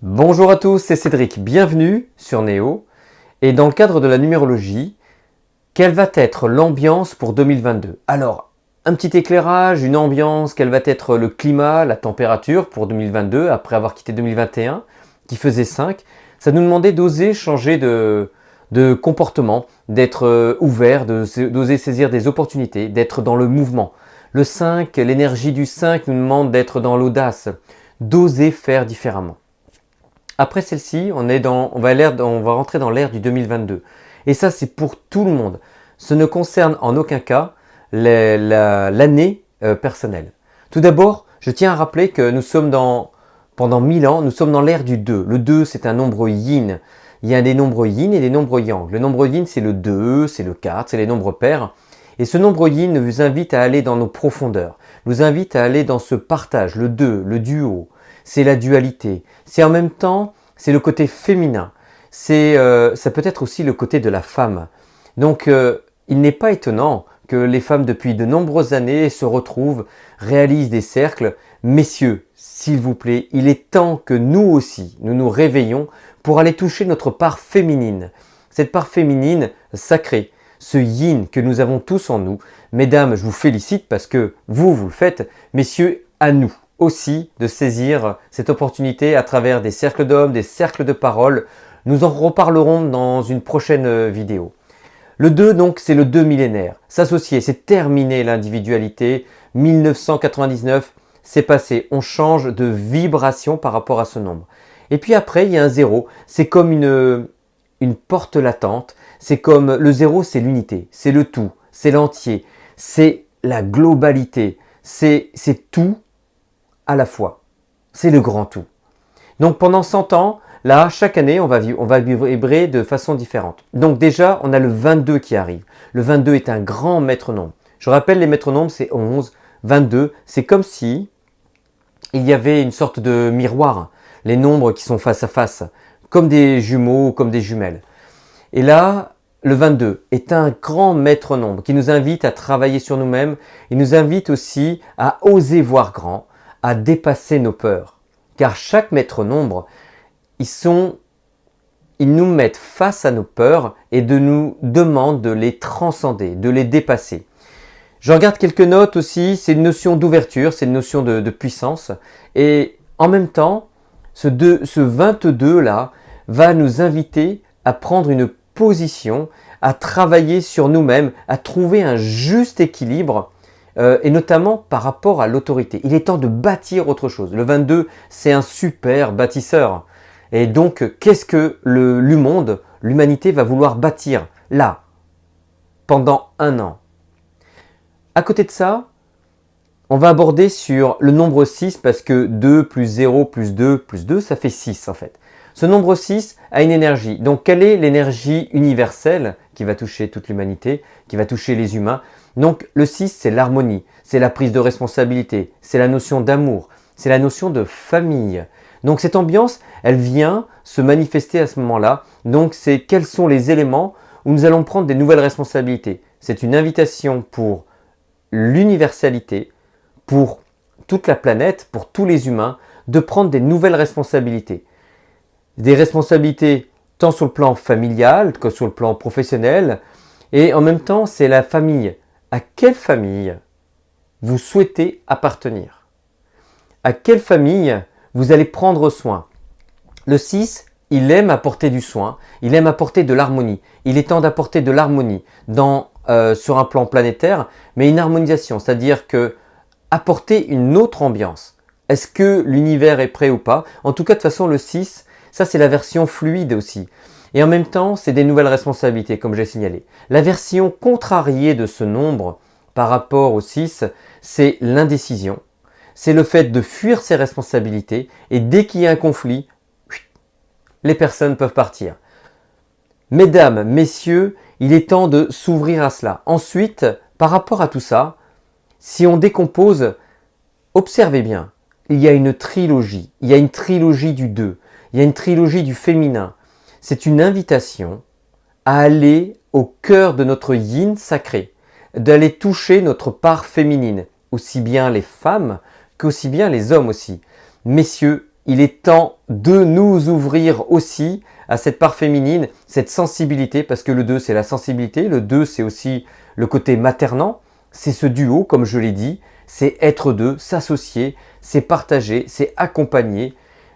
Bonjour à tous, c'est Cédric, bienvenue sur Néo. Et dans le cadre de la numérologie, quelle va être l'ambiance pour 2022? Alors, un petit éclairage, une ambiance, quel va être le climat, la température pour 2022, après avoir quitté 2021, qui faisait 5. Ça nous demandait d'oser changer de comportement, d'être ouvert, d'oser saisir des opportunités, d'être dans le mouvement. Le 5, l'énergie du 5 nous demande d'être dans l'audace, d'oser faire différemment. Après celle-ci, on va rentrer dans l'ère du 2022. Et ça, c'est pour tout le monde. Ce ne concerne en aucun cas l'année personnelle. Tout d'abord, je tiens à rappeler que pendant 1000 ans, nous sommes dans l'ère du 2. Le 2, c'est un nombre yin. Il y a des nombres yin et des nombres yang. Le nombre yin, c'est le 2, c'est le 4, c'est les nombres pairs. Et ce nombre yin nous invite à aller dans nos profondeurs, nous invite à aller dans ce partage, le 2, le duo. C'est la dualité. C'est en même temps, c'est le côté féminin. Ça peut être aussi le côté de la femme. Donc, il n'est pas étonnant que les femmes, depuis de nombreuses années, se retrouvent, réalisent des cercles. Messieurs, s'il vous plaît, il est temps que nous aussi, nous nous réveillons pour aller toucher notre part féminine. Cette part féminine sacrée, ce yin que nous avons tous en nous. Mesdames, je vous félicite parce que vous le faites. Messieurs, à nous aussi de saisir cette opportunité à travers des cercles d'hommes, des cercles de parole. Nous en reparlerons dans une prochaine vidéo. Le 2, donc, c'est le 2 millénaire. S'associer, c'est terminer l'individualité. 1999, c'est passé. On change de vibration par rapport à ce nombre. Et puis après, il y a un 0. C'est comme une porte latente. C'est comme le 0, c'est l'unité. C'est le tout. C'est l'entier. C'est la globalité. C'est tout à la fois. C'est le grand tout. Donc pendant 100 ans, là, chaque année, on va vibrer de façon différente. Donc déjà, on a le 22 qui arrive. Le 22 est un grand maître nombre. Je rappelle, les maîtres nombres, c'est 11, 22. C'est comme si il y avait une sorte de miroir. Les nombres qui sont face à face, comme des jumeaux ou comme des jumelles. Et là, le 22 est un grand maître nombre qui nous invite à travailler sur nous-mêmes. Il nous invite aussi à oser voir grand, à dépasser nos peurs. Car chaque maître nombre, ils nous mettent face à nos peurs et nous demandent de les transcender, de les dépasser. Je regarde quelques notes aussi, c'est une notion d'ouverture, c'est une notion de puissance. Et en même temps, ce 22 là va nous inviter à prendre une position, à travailler sur nous-mêmes, à trouver un juste équilibre et notamment par rapport à l'autorité. Il est temps de bâtir autre chose. Le 22, c'est un super bâtisseur. Et donc, qu'est-ce que l'humanité va vouloir bâtir là, pendant un an? À côté de ça, on va aborder sur le nombre 6 parce que 2 plus 0 plus 2 plus 2, ça fait 6 en fait. Ce nombre 6 a une énergie. Donc, quelle est l'énergie universelle qui va toucher toute l'humanité, qui va toucher les humains? Donc, le 6, c'est l'harmonie, c'est la prise de responsabilité, c'est la notion d'amour, c'est la notion de famille. Donc, cette ambiance, elle vient se manifester à ce moment-là. Donc, c'est quels sont les éléments où nous allons prendre des nouvelles responsabilités. C'est une invitation pour l'universalité, pour toute la planète, pour tous les humains, de prendre des nouvelles responsabilités. Des responsabilités tant sur le plan familial que sur le plan professionnel. Et en même temps, c'est la famille. À quelle famille vous souhaitez appartenir? À quelle famille vous allez prendre soin? Le 6, il aime apporter du soin, il aime apporter de l'harmonie. Il est temps d'apporter de l'harmonie sur un plan planétaire, mais une harmonisation, c'est-à-dire que apporter une autre ambiance. Est-ce que l'univers est prêt ou pas? En tout cas, de toute façon, le 6, ça c'est la version fluide aussi. Et en même temps, c'est des nouvelles responsabilités, comme j'ai signalé. La version contrariée de ce nombre par rapport au 6, c'est l'indécision. C'est le fait de fuir ses responsabilités et dès qu'il y a un conflit, les personnes peuvent partir. Mesdames, messieurs, il est temps de s'ouvrir à cela. Ensuite, par rapport à tout ça, si on décompose, observez bien, il y a une trilogie. Il y a une trilogie du 2. Il y a une trilogie du féminin. C'est une invitation à aller au cœur de notre yin sacré, d'aller toucher notre part féminine, aussi bien les femmes qu'aussi bien les hommes aussi. Messieurs, il est temps de nous ouvrir aussi à cette part féminine, cette sensibilité, parce que le 2 c'est la sensibilité, le 2 c'est aussi le côté maternant, c'est ce duo comme je l'ai dit, c'est être deux, s'associer, c'est partager, c'est accompagner.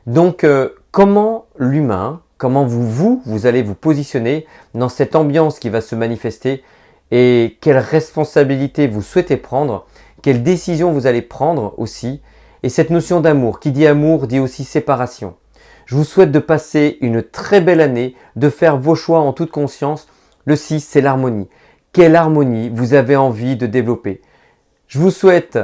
Donc comment l'humain, comment vous allez vous positionner dans cette ambiance qui va se manifester et quelle responsabilité vous souhaitez prendre, quelles décisions vous allez prendre aussi. Et cette notion d'amour, qui dit amour dit aussi séparation. Je vous souhaite de passer une très belle année, de faire vos choix en toute conscience. Le 6, c'est l'harmonie. Quelle harmonie vous avez envie de développer? Je vous souhaite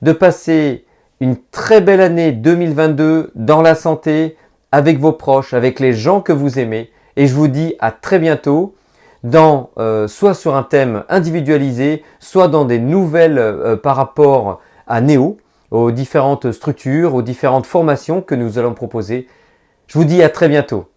de passer une très belle année 2022 dans la santé, avec vos proches, avec les gens que vous aimez. Et je vous dis à très bientôt, soit sur un thème individualisé, soit dans des nouvelles par rapport à Néo, aux différentes structures, aux différentes formations que nous allons proposer. Je vous dis à très bientôt.